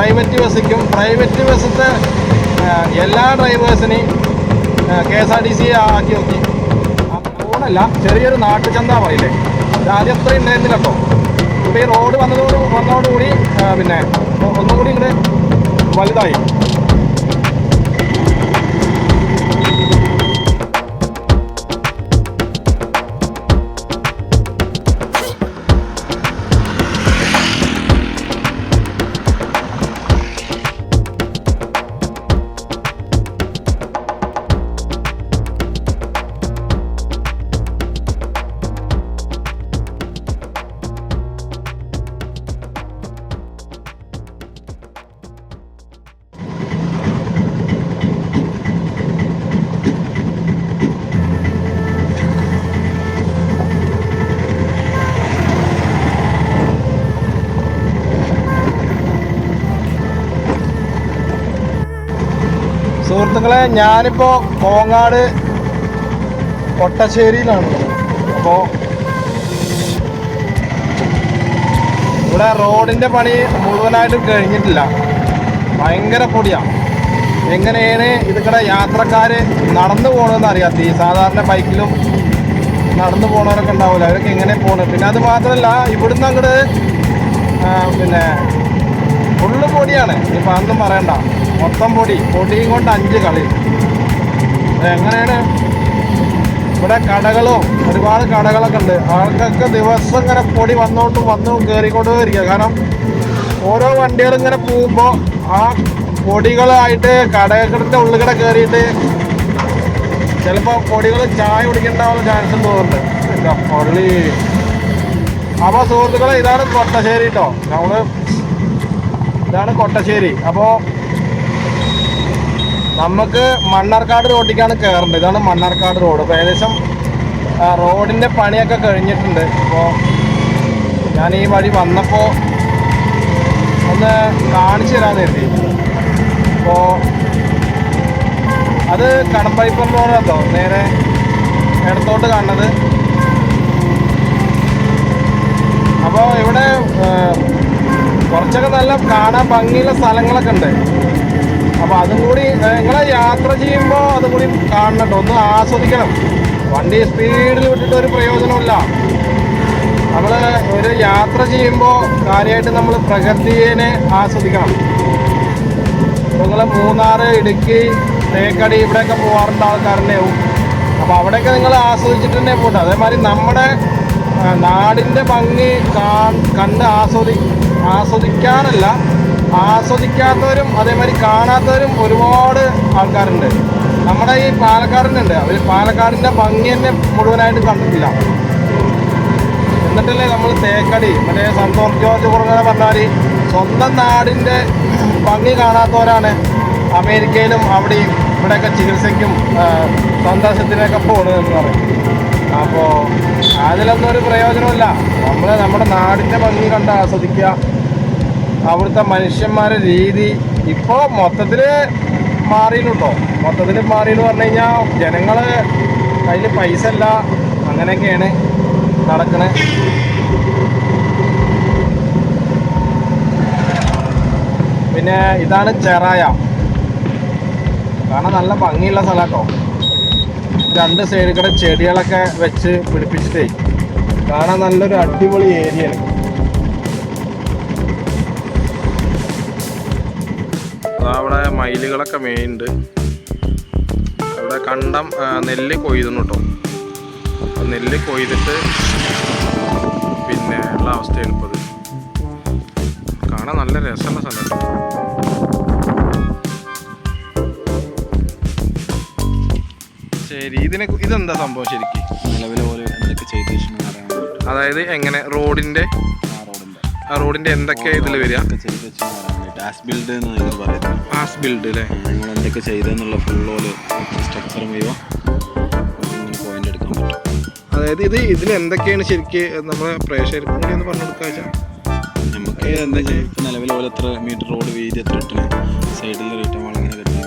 Private ബസ്സിക്കും private ബസ്സിത്തെ എല്ലാ ഡ്രൈവേഴ്സിനെയും KSRTC ആക്കി നോക്കി. റോഡല്ല, ചെറിയൊരു നാട്ടുചന്ത പറയില്ലേ, ഇത് ആദ്യം അത്രയും ഉണ്ടായിരുന്നില്ല കേട്ടോ. ഇപ്പോൾ ഈ റോഡ് വന്നതോടുകൂടി പിന്നെ ഒന്നുകൂടി ഇങ്ങോട്ട് വലുതായി. സുഹൃത്തുക്കളെ, ഞാനിപ്പോൾ കോങ്ങാട് കൊട്ടശ്ശേരിയിലാണ്. അപ്പോൾ ഇവിടെ റോഡിൻ്റെ പണി മുഴുവനായിട്ടും കഴിഞ്ഞിട്ടില്ല. ഭയങ്കര പൊടിയാണ്. എങ്ങനെയാണ് ഇതിക്കടെ യാത്രക്കാർ നടന്നു പോകണമെന്ന് അറിയാത്ത, ഈ സാധാരണ ബൈക്കിലും നടന്നു പോകണവരൊക്കെ ഉണ്ടാവില്ല, അവരൊക്കെ എങ്ങനെ പോകണം. പിന്നെ അത് മാത്രമല്ല, ഇവിടുന്ന് അങ്ങോട്ട് പിന്നെ ഫുള്ള് പൊടിയാണ്. ഇപ്പം അതൊന്നും പറയണ്ട, മൊത്തം പൊടിയും കൊണ്ട് 5 കളി. എങ്ങനെയാണ് ഇവിടെ കടകളും ഒരുപാട് കടകളൊക്കെ ഉണ്ട്. ആൾക്കൊക്കെ ദിവസം ഇങ്ങനെ പൊടി വന്നു കയറിക്കൊണ്ടേ ഇരിക്കുക. കാരണം ഓരോ വണ്ടികളും ഇങ്ങനെ പോകുമ്പോൾ ആ പൊടികളായിട്ട് കടകളുടെ ഉള്ളിൽ കയറിയിട്ട് ചിലപ്പോൾ പൊടികൾ ചായ കുടിക്കേണ്ടാവുന്ന ചാൻസ് തോന്നുന്നുണ്ട്. എന്താ പള്ളി. അപ്പോൾ സുഹൃത്തുക്കളെ, ഇതാണ് കൊട്ടശ്ശേരി കേട്ടോ. ഇതാണ് കൊട്ടശ്ശേരി. അപ്പോൾ നമുക്ക് മണ്ണാർക്കാട് റോഡിലേക്കാണ് കയറേണ്ടത്. ഇതാണ് മണ്ണാർക്കാട് റോഡ്. അപ്പോൾ ഏകദേശം റോഡിൻ്റെ പണിയൊക്കെ കഴിഞ്ഞിട്ടുണ്ട്. അപ്പോൾ ഞാൻ ഈ വഴി വന്നപ്പോൾ ഒന്ന് കാണിച്ചു തരാമെന്ന് കരുതി. അപ്പോൾ അത് കടമ്പഴിപ്പുറം റോഡാട്ടോ, നേരെ ഇടത്തോട്ട് കാണുന്നത്. അപ്പോൾ ഇവിടെ കുറച്ചൊക്കെ നല്ല കാണാൻ ഭംഗിയുള്ള സ്ഥലങ്ങളൊക്കെ ഉണ്ട്. അപ്പോൾ അതും കൂടി നിങ്ങളെ യാത്ര ചെയ്യുമ്പോൾ അതും കൂടി കാണണം കേട്ടോ, ഒന്ന് ആസ്വദിക്കണം. വണ്ടി സ്പീഡിൽ വിട്ടിട്ട് ഒരു പ്രയോജനമില്ല. നമ്മൾ ഒരു യാത്ര ചെയ്യുമ്പോൾ കാര്യമായിട്ട് നമ്മൾ പ്രകൃതിയെ ആസ്വദിക്കണം. നിങ്ങൾ മൂന്നാർ, ഇടുക്കി, തേക്കടി ഇവിടെയൊക്കെ പോകാറുണ്ട് ആൾക്കാരുണ്ടാവും. അപ്പോൾ അവിടെയൊക്കെ നിങ്ങൾ ആസ്വദിച്ചിട്ട് തന്നെ പോട്ടെ. അതേമാതിരി നമ്മുടെ നാടിൻ്റെ ഭംഗി കണ്ട് ആസ്വദിക്കാനല്ല, ആസ്വദിക്കാത്തവരും അതേമാതിരി കാണാത്തവരും ഒരുപാട് ആൾക്കാരുണ്ട്. നമ്മുടെ ഈ പാലക്കാടിനുണ്ട്. അവർ പാലക്കാടിൻ്റെ ഭംഗി തന്നെ മുഴുവനായിട്ട് കണ്ടിട്ടില്ല. എന്നിട്ടല്ലേ നമ്മൾ തേക്കടി, മറ്റേ സന്തോഷ് ജോർജ് കുറുങ്ങനെ പറഞ്ഞാൽ സ്വന്തം നാടിൻ്റെ ഭംഗി കാണാത്തവരാണ് അമേരിക്കയിലും അവിടെയും ഇവിടെയൊക്കെ ചികിത്സയ്ക്കും സന്ദർശനത്തിനൊക്കെ പോകുന്നതെന്ന് പറയും. അപ്പോൾ അതിലൊന്നും ഒരു പ്രയോജനമില്ല. നമ്മൾ നമ്മുടെ നാടിൻ്റെ ഭംഗി കണ്ട് ആസ്വദിക്കുക. അവിടുത്തെ മനുഷ്യന്മാരുടെ രീതി ഇപ്പോൾ മൊത്തത്തിൽ മാറിയിട്ടോ. മൊത്തത്തിൽ മാറിയെന്ന് പറഞ്ഞു കഴിഞ്ഞാൽ ജനങ്ങൾ കയ്യിൽ പൈസ ഇല്ല, അങ്ങനെയൊക്കെയാണ് നടക്കണേ. പിന്നെ ഇതാണ് ചെറായ. കാരണം നല്ല ഭംഗിയുള്ള സ്ഥലം കേട്ടോ. 2 സൈഡിൽ കൂടെ ചെടികളൊക്കെ വെച്ച് പിടിപ്പിച്ചിട്ടേ കാണാൻ നല്ലൊരു അടിപൊളി ഏരിയയാണ്. അവിടെ മയിലുകളൊക്കെ മേയുണ്ട്. അവിടെ കണ്ടം നെല്ല് കൊയ്തുന്നു കേട്ടോ. നെല്ല് കൊയ്തിട്ട് പിന്നെ ഉള്ള അവസ്ഥയാണ് ഇപ്പോൾ. കാണാൻ നല്ല രസമുള്ള സ്ഥലം. ശരി, ഇതെന്താ സംഭവം ശരിക്കും? നിലവിലെ പോലെ എന്തൊക്കെ ചെയ്ത് അതായത് എങ്ങനെ റോഡിന്റെ എന്തൊക്കെ ഇതിൽ വരിക? ആസ് ബിൽഡ് എന്ന് പറയുന്നത്. ആസ് ബിൽഡ് അല്ലേ? നിങ്ങൾ എന്തൊക്കെ ചെയ്തെന്നുള്ള ഫുള്ളോല് സ്ട്രക്ചർ മുഴുവൻ പോയിന്റ് എടുക്കാൻ പറ്റും. അതായത് ഇതിൽ എന്തൊക്കെയാണ് ശരിക്കും നമ്മളെ പ്രേക്ഷകർക്ക് കൂടി ഒന്ന് പറഞ്ഞു കൊടുക്കുക. നമുക്ക് എന്താ നിലവിൽ പോലെ എത്ര മീറ്റർ റോഡ് വീതി എത്ര ഇട്ടണ്, സൈഡിൽ റിട്ടേൺ അങ്ങനെ കെട്ടണം,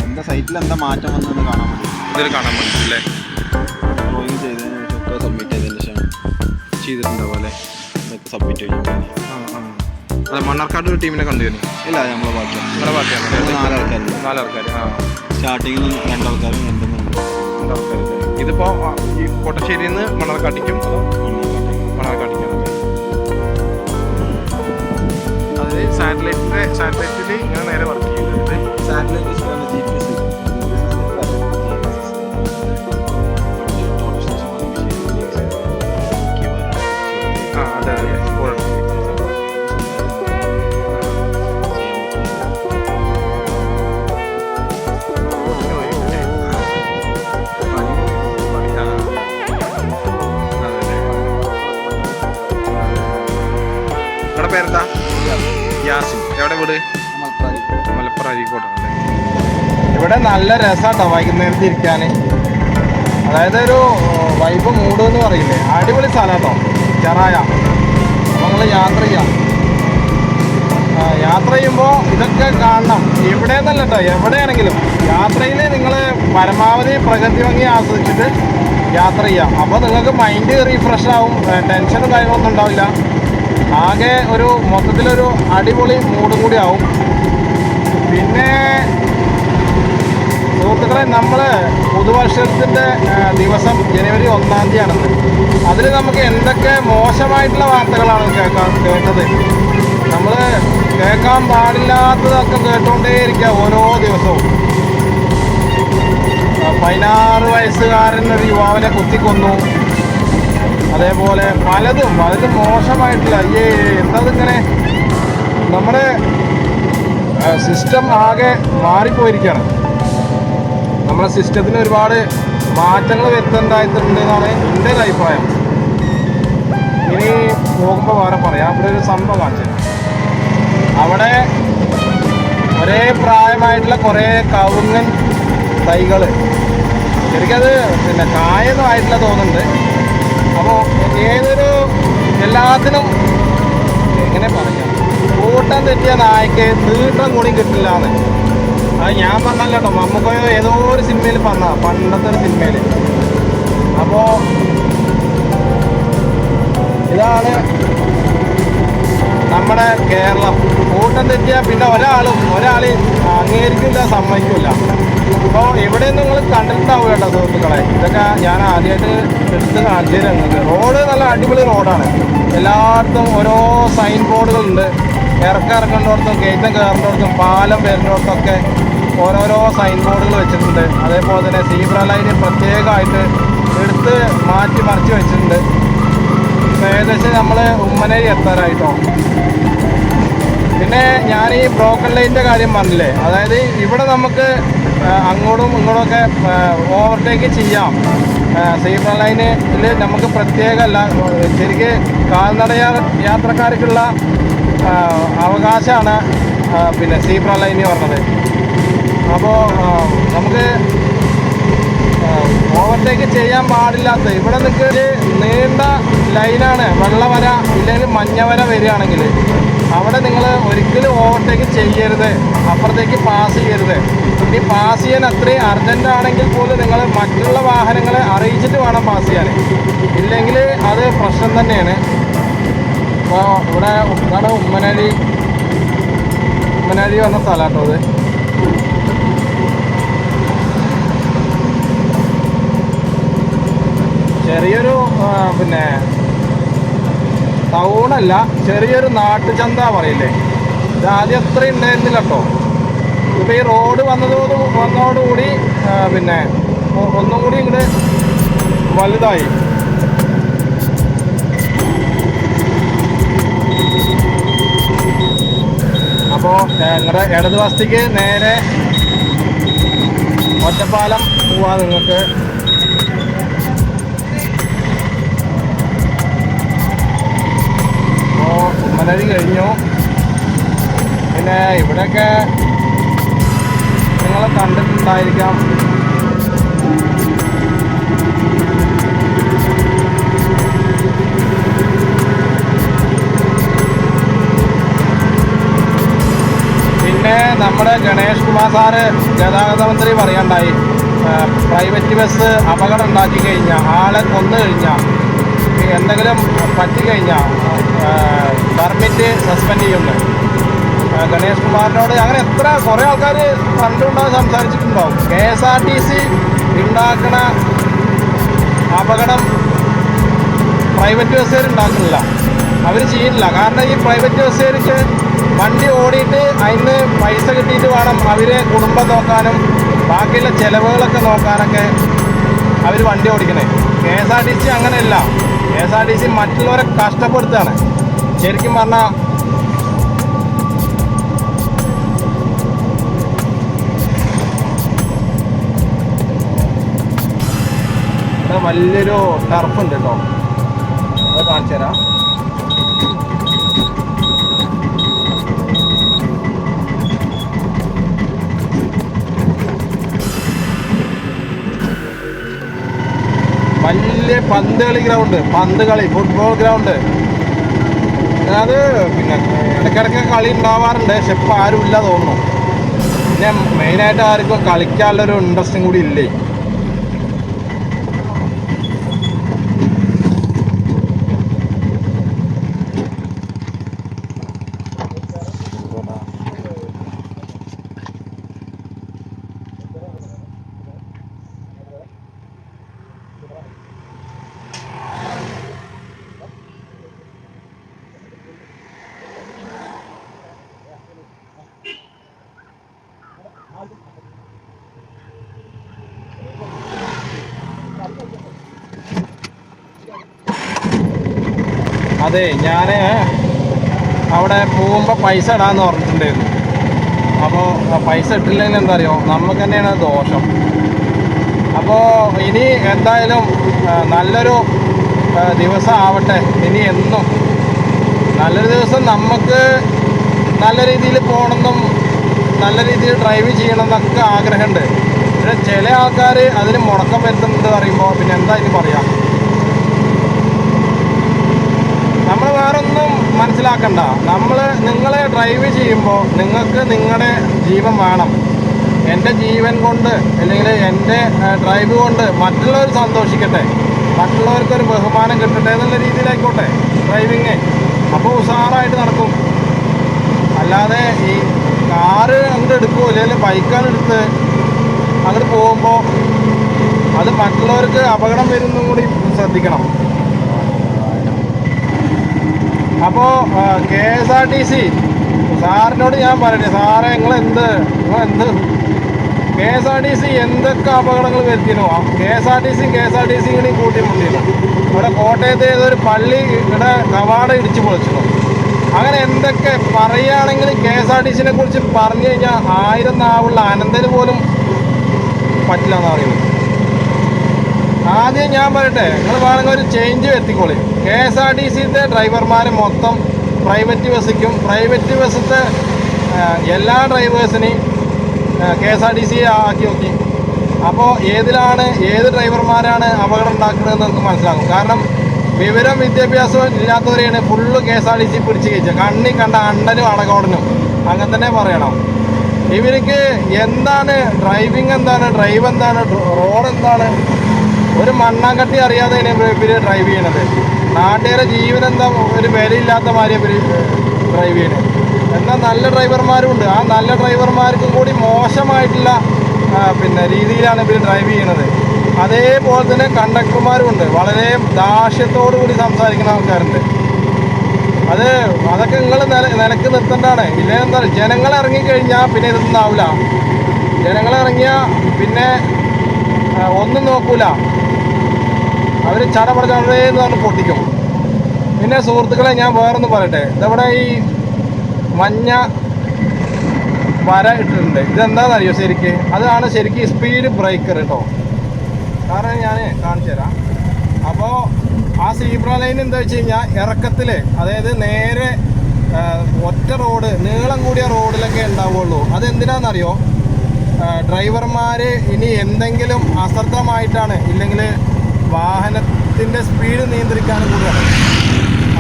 എന്താ സൈറ്റിൽ എന്താ മാറ്റം വന്നതെന്ന് കാണാൻ പറ്റും. ഇതിൽ കാണാൻ പറ്റും അല്ലേ? ഡ്രോയിങ് ചെയ്തതിന് ശേഷം ഒക്കെ സബ്മിറ്റ് ചെയ്തതിന് ശേഷം ചെയ്തിട്ടുണ്ടാവും അല്ലേ? ഇതൊക്കെ സബ്മിറ്റ് ചെയ്യും. അതെ, മണ്ണാർക്കാട് ഒരു ടീമിനെ കണ്ടുവരുന്നു. ഇല്ല, നമ്മളെ പാർട്ടിയാണ്. നിങ്ങളുടെ പാർട്ടിയാണ്? 4 ആൾക്കാരുണ്ട്. 4 ആൾക്കാർ. സ്റ്റാർട്ടിങ്ങിൽ 2 ആൾക്കാരും 2 ആൾക്കാർ. ഇതിപ്പോൾ ഈ കോട്ടശ്ശേരിയിൽ നിന്ന് മണ്ണാർക്കാട്ടിക്കും അതോ മണ്ണാർക്കാട്ടിക്കാണ്? അത് സാറ്റലൈറ്റിൽ ഇങ്ങനെ നേരെ വർക്ക് ചെയ്യുന്നത്. സാറ്റലൈറ്റ് അതെ അതെ. പേരെന്താ? യാസിൻ. എവിടെ വീട്? മലപ്പുറം അരീക്കോട്ടാണല്ലേ. ഇവിടെ നല്ല രസമാട്ടോ വൈകുന്നേരത്ത് ഇരിക്കാൻ. അതായത് ഒരു വൈബ് മൂഡ് എന്ന് പറയില്ലേ, അടിപൊളി സ്ഥലമാട്ടോ ചെറായ. അപ്പോൾ നിങ്ങൾ യാത്ര ചെയ്യാം. യാത്ര ചെയ്യുമ്പോൾ ഇതൊക്കെ കാണണം. ഇവിടെ നിന്നല്ല കേട്ടോ, എവിടെയാണെങ്കിലും യാത്രയിൽ നിങ്ങൾ പരമാവധി പ്രകൃതി ഭംഗി ആസ്വദിച്ചിട്ട് യാത്ര ചെയ്യാം. അപ്പോൾ നിങ്ങൾക്ക് മൈൻഡ് റീഫ്രഷ് ആവും, ടെൻഷനും കാര്യങ്ങളൊന്നും ഉണ്ടാവില്ല. ആകെ ഒരു മൊത്തത്തിലൊരു അടിപൊളി മൂഡും കൂടി ആവും. പിന്നെ സുഹൃത്തുക്കളെ, നമ്മൾ പുതുവർഷത്തിൻ്റെ ദിവസം ജനുവരി 1-ാം തീയതിയാണെന്ന്. അതിൽ നമുക്ക് എന്തൊക്കെ മോശമായിട്ടുള്ള വാർത്തകളാണ് കേട്ടത്. നമ്മൾ കേൾക്കാൻ പാടില്ലാത്തതൊക്കെ കേട്ടുകൊണ്ടേയിരിക്കുക ഓരോ ദിവസവും. 16 വയസ്സുകാരൻ ഒരു യുവാവിനെ കുത്തിക്കൊന്നു. അതേപോലെ പലതും മോശമായിട്ടില്ല. എന്തതിങ്ങനെ നമ്മുടെ സിസ്റ്റം ആകെ മാറിപ്പോയിരിക്കുകയാണ്. നമ്മുടെ സിസ്റ്റത്തിന് ഒരുപാട് മാറ്റങ്ങൾ വരുത്തേണ്ടതായിട്ടുണ്ടെന്നാണ് എൻ്റെ ഒരു അഭിപ്രായം. ഇനി പോകുമ്പോൾ വേറെ പറയാം. അവിടെ ഒരു സംഭവം കാണിച്ചു. അവിടെ ഒരേ പ്രായമായിട്ടുള്ള കുറേ കവുങ്ങൻ തൈകൾ, എനിക്കത് പിന്നെ കായൊന്നും ആയിട്ടില്ല തോന്നുന്നുണ്ട്. അപ്പോൾ എല്ലാത്തിനും എങ്ങനെ പറയാം, കൂട്ടം തെറ്റിയ നായ്ക്ക് തീട്ടം കൂടി കിട്ടില്ല എന്ന്. അത് ഞാൻ പറഞ്ഞല്ലോ കേട്ടോ, മമ്മൂക്കയോ ഏതോ ഒരു സിനിമയിൽ പണ്ടത്തെ ഒരു സിനിമയിൽ. അപ്പോൾ ഇതാണ് നമ്മുടെ കേരളം. കൂട്ടം തെറ്റിയാൽ പിന്നെ ഒരാൾ അംഗീകരിക്കില്ല, സമ്മതിക്കില്ല. അപ്പോൾ ഇവിടെ നിങ്ങൾ കണ്ടിട്ടുണ്ടാവും കേട്ടോ സുഹൃത്തുക്കളെ. ഇതൊക്കെ ഞാൻ ആദ്യമായിട്ട് എടുത്ത് കാണിച്ചു തരുന്നത്. റോഡ് നല്ല അടിപൊളി റോഡാണ്. എല്ലായിടത്തും ഓരോ സൈൻ ബോർഡുകളുണ്ട്. ഇറക്കേണ്ടോടത്തും കയറ്റം കയറേണ്ടോടത്തും പാലം വരുന്നിടത്തൊക്കെ ഓരോരോ സൈൻ ബോർഡുകൾ വെച്ചിട്ടുണ്ട്. അതേപോലെ തന്നെ സീബ്ര ലൈന് പ്രത്യേകമായിട്ട് എടുത്ത് മാറ്റി മറിച്ച് വെച്ചിട്ടുണ്ട്. ഏകദേശം നമ്മൾ ഉമ്മനേരി എത്താറായിട്ടോ. പിന്നെ ഞാൻ ഈ ബ്രോക്കൺ ലൈനിൻ്റെ കാര്യം പറഞ്ഞില്ലേ, അതായത് ഇവിടെ നമുക്ക് അങ്ങോട്ടും ഇങ്ങോട്ടുമൊക്കെ ഓവർടേക്ക് ചെയ്യാം. സീബ്ര ലൈനിൽ നമുക്ക് പ്രത്യേകമല്ല, ശരിക്ക് കാൽനട യാത്രക്കാർക്കുള്ള അവകാശമാണ് പിന്നെ സീബ്ര ലൈന് പറഞ്ഞത്. അപ്പോൾ നമുക്ക് ഓവർടേക്ക് ചെയ്യാൻ പാടില്ലാത്ത ഇവിടെ നിൽക്കൊരു നീണ്ട ലൈനാണ്. വെള്ളവര ഇല്ലെങ്കിൽ മഞ്ഞവര വരികയാണെങ്കിൽ അവിടെ നിങ്ങൾ ഒരിക്കലും ഓവർടേക്ക് ചെയ്യരുത്, അപ്പുറത്തേക്ക് പാസ് ചെയ്യരുത്. ഇനി പാസ് ചെയ്യാൻ അത്രയും അർജൻ്റ് ആണെങ്കിൽ പോലും നിങ്ങൾ മറ്റുള്ള വാഹനങ്ങളെ അറിയിച്ചിട്ട് വേണം പാസ് ചെയ്യാൻ, ഇല്ലെങ്കിൽ അത് പ്രശ്നം തന്നെയാണ്. അപ്പോൾ ഇവിടെ ഇതാണ് ഉമ്മനഴി വന്ന സ്ഥലം കേട്ടോ. അത് ചെറിയൊരു പിന്നെ ടൗണല്ല, ചെറിയൊരു നാട്ടുചന്ത പറയില്ലേ, ഇത് ആദ്യം അത്ര ഉണ്ടായിരുന്നില്ല കേട്ടോ. ഇപ്പോൾ ഈ റോഡ് വന്നതോടുകൂടി പിന്നെ ഒന്നും കൂടി ഇങ്ങോട്ട് വലുതായി. അപ്പോൾ നിങ്ങളുടെ ഇടതുവശത്തേക്ക് നേരെ ഒറ്റപ്പാലം പോവാ നിങ്ങൾക്ക്. ഉമ്മനഴി കഴിഞ്ഞു. പിന്നെ ഇവിടെയൊക്കെ നിങ്ങൾ കണ്ടിട്ടുണ്ടായിരിക്കാം. പിന്നെ നമ്മുടെ ഗണേഷ് കുമാർ സാറ് ഗതാഗത മന്ത്രി പറയണ്ടായി, പ്രൈവറ്റ് ബസ് അപകടം ഉണ്ടാക്കി കഴിഞ്ഞാൽ, ആളെ കൊന്നു കഴിഞ്ഞാൽ, എന്തെങ്കിലും പറ്റിക്കഴിഞ്ഞാൽ പെർമിറ്റ് സസ്പെൻഡ് ചെയ്യുന്നത്. ഗണേഷ് കുമാറിനോട് അങ്ങനെ കുറേ ആൾക്കാർ കണ്ടുണ്ടാകും, സംസാരിച്ചിട്ടുണ്ടാവും. KSRTC ഉണ്ടാക്കണ അപകടം പ്രൈവറ്റ് ബസ്സുകാർ ഉണ്ടാക്കുന്നില്ല, അവർ ചെയ്യില്ല. കാരണം ഈ പ്രൈവറ്റ് ബസ്സുകാർക്ക് വണ്ടി ഓടിയിട്ട് അതിന് പൈസ കിട്ടിയിട്ട് വേണം അവരെ കുടുംബം നോക്കാനും ബാക്കിയുള്ള ചിലവുകളൊക്കെ നോക്കാനൊക്കെ അവർ വണ്ടി ഓടിക്കണേ. KSRTC അങ്ങനെയല്ല. KSRTC മറ്റുള്ളവരെ കഷ്ടപ്പെടുത്തുകയാണ് ശരിക്കും പറഞ്ഞാൽ. ഇവിടെ വലിയൊരു ടർഫുണ്ട് കേട്ടോ, അത് കാണിച്ചു തരാം. വലിയ പന്ത് കളി ഗ്രൗണ്ട്, പന്ത് കളി, ഫുട്ബോൾ ഗ്രൗണ്ട്. അത് പിന്നെ ഇടയ്ക്കിടയ്ക്ക് കളി ഉണ്ടാവാറുണ്ട്, പക്ഷെ ഇപ്പം ആരും ഇല്ല തോന്നുന്നു. പിന്നെ മെയിനായിട്ട് ആർക്കും കളിക്കാനുള്ളൊരു ഇൻട്രസ്റ്റും കൂടി ഇല്ലേ. അതെ, ഞാൻ അവിടെ പോകുമ്പോൾ പൈസ ഇടാമെന്ന് പറഞ്ഞിട്ടുണ്ടായിരുന്നു. അപ്പോൾ പൈസ ഇട്ടില്ലെങ്കിൽ എന്താ അറിയോ, നമുക്ക് തന്നെയാണ് ദോഷം. അപ്പോൾ ഇനി എന്തായാലും നല്ലൊരു ദിവസം ആവട്ടെ. ഇനി എന്നും നല്ലൊരു ദിവസം നമുക്ക് നല്ല രീതിയിൽ പോകണമെന്നും നല്ല രീതിയിൽ ഡ്രൈവ് ചെയ്യണമെന്നൊക്കെ ആഗ്രഹമുണ്ട്. പക്ഷേ ചില ആൾക്കാർ അതിന് മുടക്കം വരുത്തുന്നുണ്ട് പറയുമ്പോൾ പിന്നെ എന്താ ഇനി പറയാം. നമ്മൾ വേറൊന്നും മനസ്സിലാക്കണ്ട. നിങ്ങൾ ഡ്രൈവ് ചെയ്യുമ്പോൾ നിങ്ങൾക്ക് നിങ്ങളുടെ ജീവൻ വേണം. എൻ്റെ ജീവൻ കൊണ്ട് അല്ലെങ്കിൽ എൻ്റെ ഡ്രൈവ് കൊണ്ട് മറ്റുള്ളവർ സന്തോഷിക്കട്ടെ, മറ്റുള്ളവർക്കൊരു ബഹുമാനം കിട്ടട്ടെ എന്നുള്ള രീതിയിലായിക്കോട്ടെ ഡ്രൈവിങ്. അപ്പോൾ ഉഷാറായിട്ട് നടക്കും. അല്ലാതെ ഈ കാറ് അങ്ങോട്ട് എടുക്കുമോ അല്ലെങ്കിൽ ബൈക്കാണ് എടുത്ത് അങ്ങോട്ട് പോകുമ്പോൾ അത് മറ്റുള്ളവർക്ക് അപകടം വരുന്നതും കൂടി ശ്രദ്ധിക്കണം. അപ്പോൾ KSRTC സാറിനോട് ഞാൻ പറയട്ടെ, സാറേ നിങ്ങളെന്ത് KSRTC എന്തൊക്കെ അപകടങ്ങൾ വരുത്തിനോ, KSRTC കൂടി കൂട്ടിമുട്ടിയിരുന്നു. ഇവിടെ കോട്ടയത്ത് ഏതൊരു പള്ളി ഇവിടെ കവാടം ഇടിച്ചു പൊളിച്ചിരുന്നു. അങ്ങനെ എന്തൊക്കെ പറയുകയാണെങ്കിൽ KSRTCനെ കുറിച്ച് പറഞ്ഞു കഴിഞ്ഞാൽ 1000 നാവുള്ള അനന്തന് പോലും പറ്റില്ല എന്ന് പറയുന്നത്. ആദ്യം ഞാൻ പറയട്ടെ, നിങ്ങൾ വേണമെങ്കിൽ ഒരു ചേഞ്ച് വരുത്തിക്കോളി. KSRTCത്തെ ഡ്രൈവർമാർ മൊത്തം പ്രൈവറ്റ് ബസ്സിക്കും, പ്രൈവറ്റ് ബസ്സിത്തെ എല്ലാ ഡ്രൈവേഴ്സിനെയും KSRTC ആക്കി നോക്കി. അപ്പോൾ ഏത് ഡ്രൈവർമാരാണ് അപകടം ഉണ്ടാക്കുന്നതെന്ന് നമുക്ക് മനസ്സിലാകും. കാരണം വിവരം വിദ്യാഭ്യാസവും ഇല്ലാത്തവരെയാണ് ഫുള്ള് KSRTC പിടിച്ച് കഴിച്ചത്. കണ്ണി കണ്ട അണ്ടനും അടകോടനും അങ്ങനെ തന്നെ പറയണം. ഇവർക്ക് എന്താണ് ഡ്രൈവിങ്, എന്താണ് ഡ്രൈവ്, എന്താണ് റോഡ്, എന്താണ് ഒരു മണ്ണാങ്കട്ടി അറിയാതെ ഇവർ ഡ്രൈവ് ചെയ്യണത്. നാട്ടുകാരെ ജീവൻ എന്താ ഒരു വിലയില്ലാത്ത മാതിരി ഇവർ ഡ്രൈവ് ചെയ്യണത്. എന്നാൽ നല്ല ഡ്രൈവർമാരും ഉണ്ട്. ആ നല്ല ഡ്രൈവർമാർക്കും കൂടി മോശമായിട്ടുള്ള പിന്നെ രീതിയിലാണ് ഇവർ ഡ്രൈവ് ചെയ്യണത്. അതേപോലെ തന്നെ കണ്ടക്ടർമാരും ഉണ്ട്, വളരെ ദാക്ഷ്യത്തോടു കൂടി സംസാരിക്കുന്ന ആൾക്കാരുണ്ട്. അതൊക്കെ നിങ്ങൾ നിലക്ക് നിർത്തേണ്ടതാണ്. ഇല്ലേ എന്താ, ജനങ്ങൾ ഇറങ്ങിക്കഴിഞ്ഞാൽ പിന്നെ ഇതൊന്നും ആവില്ല. ജനങ്ങൾ ഇറങ്ങിയാൽ പിന്നെ ഒന്നും നോക്കൂല, അവർ ചടപടേന്ന് പറഞ്ഞ് പൊട്ടിക്കും. പിന്നെ സുഹൃത്തുക്കളെ, ഞാൻ വേറൊന്ന് പറയട്ടെ. ഇതവിടെ ഈ മഞ്ഞ വര ഇട്ടിട്ടുണ്ട്. ഇതെന്താണെന്നറിയോ ശരിക്ക്? അതാണ് ശരിക്കും സ്പീഡ് ബ്രേക്കർ കേട്ടോ. കാരണം ഞാൻ കാണിച്ചു തരാം. അപ്പോൾ ആ സീബ്ര ലൈൻ എന്താ വെച്ച് കഴിഞ്ഞാൽ ഇറക്കത്തിൽ, അതായത് നേരെ ഒറ്റ റോഡ്, നീളം കൂടിയ റോഡിലൊക്കെ ഉണ്ടാവുള്ളൂ. അതെന്തിനാണെന്നറിയോ? ഡ്രൈവർമാർ ഇനി എന്തെങ്കിലും അശ്രദ്ധമായിട്ടാണ്, ഇല്ലെങ്കിൽ വാഹനത്തിൻ്റെ സ്പീഡ് നിയന്ത്രിക്കാനും കൂടിയാണ്.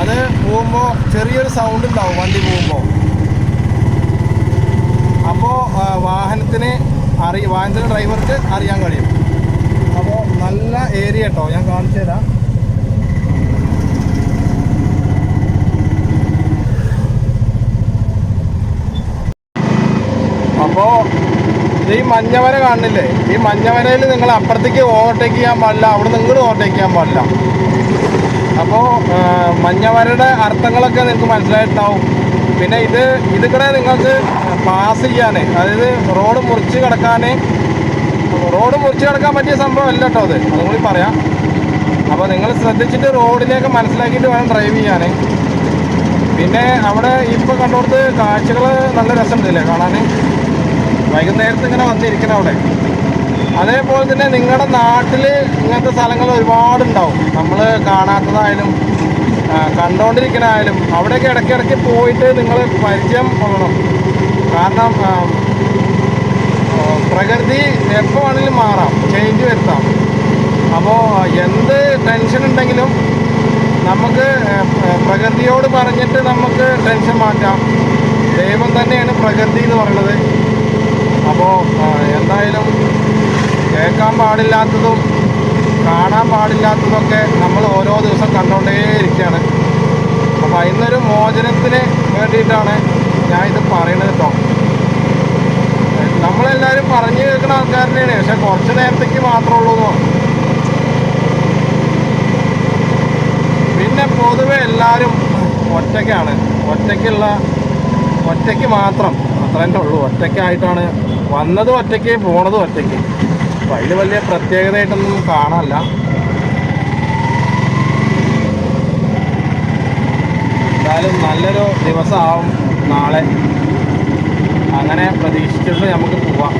അത് പോകുമ്പോൾ ചെറിയൊരു സൗണ്ട് ഉണ്ടാവും വണ്ടി പോകുമ്പോൾ. അപ്പോൾ വാഹനത്തിന് ഡ്രൈവർക്ക് അറിയാൻ കഴിയും. അപ്പോൾ നല്ല ഏരിയ കേട്ടോ, ഞാൻ കാണിച്ചു തരാം. ഈ മഞ്ഞവര കാണുന്നില്ലേ, ഈ മഞ്ഞവരയിൽ നിങ്ങൾ അപ്പുറത്തേക്ക് ഓവർടേക്ക് ചെയ്യാൻ പാടില്ല, അവിടെ നിങ്ങൾ ഓവർടേക്ക് ചെയ്യാൻ പാടില്ല. അപ്പോൾ മഞ്ഞവരയുടെ അർത്ഥങ്ങളൊക്കെ നിങ്ങൾക്ക് മനസ്സിലായിട്ടുണ്ടാവും. പിന്നെ ഇത് കൂടെ നിങ്ങൾക്ക് പാസ് ചെയ്യാൻ, അതായത് റോഡ് മുറിച്ച് കിടക്കാൻ പറ്റിയ സംഭവം അല്ല കേട്ടോ, അതും കൂടി പറയാം. അപ്പോൾ നിങ്ങൾ ശ്രദ്ധിച്ചിട്ട് റോഡിലേക്ക് മനസ്സിലാക്കിയിട്ട് വേണം ഡ്രൈവ് ചെയ്യാൻ. പിന്നെ അവിടെ ഇപ്പോൾ കണ്ടോടത്ത് കാഴ്ചകൾ നല്ല രസമുണ്ടല്ലേ കാണാൻ, വൈകുന്നേരത്ത് ഇങ്ങനെ വന്നിരിക്കണം അവിടെ. അതേപോലെ തന്നെ നിങ്ങളുടെ നാട്ടിൽ ഇങ്ങനത്തെ സ്ഥലങ്ങൾ ഒരുപാടുണ്ടാവും, നമ്മൾ കാണാത്തതായാലും കണ്ടുകൊണ്ടിരിക്കണായാലും. അവിടെയൊക്കെ ഇടയ്ക്കിടയ്ക്ക് പോയിട്ട് നിങ്ങൾ പരിചയം കൊള്ളണം. കാരണം പ്രകൃതി എപ്പോൾ വേണമെങ്കിലും മാറാം, ചേഞ്ച് വരുത്താം. അപ്പോൾ എന്ത് ടെൻഷൻ ഉണ്ടെങ്കിലും നമുക്ക് പ്രകൃതിയോട് പറഞ്ഞിട്ട് നമുക്ക് ടെൻഷൻ മാറ്റാം. ദൈവം തന്നെയാണ് പ്രകൃതി എന്ന് പറയുന്നത്. അപ്പോൾ എന്തായാലും കേൾക്കാൻ പാടില്ലാത്തതും കാണാൻ പാടില്ലാത്തതൊക്കെ നമ്മൾ ഓരോ ദിവസം കണ്ടുകൊണ്ടേയിരിക്കുകയാണ്. അപ്പോൾ അതിനൊരു മോചനത്തിന് വേണ്ടിയിട്ടാണ് ഞാൻ ഇത് പറയുന്നത് കേട്ടോ. നമ്മളെല്ലാവരും പറഞ്ഞു കേൾക്കുന്ന ആൾക്കാർ തന്നെയാണ്, പക്ഷെ കുറച്ച് നേരത്തേക്ക് മാത്രമേ ഉള്ളൂ എന്ന് പറഞ്ഞു. പിന്നെ പൊതുവെ എല്ലാവരും ഒറ്റയ്ക്കാണ്, ഒറ്റയ്ക്ക് മാത്രം, അത്ര തന്നെ ഉള്ളൂ. ഒറ്റയ്ക്കായിട്ടാണ് വന്നതും ഒറ്റയ്ക്ക്, പോണതും ഒറ്റയ്ക്ക്. അപ്പോൾ അതിൽ വലിയ പ്രത്യേകതയായിട്ടൊന്നും കാണാനില്ല. എന്തായാലും നല്ലൊരു ദിവസമാവും നാളെ, അങ്ങനെ പ്രതീക്ഷിച്ചിട്ട് നമുക്ക് പോവാം.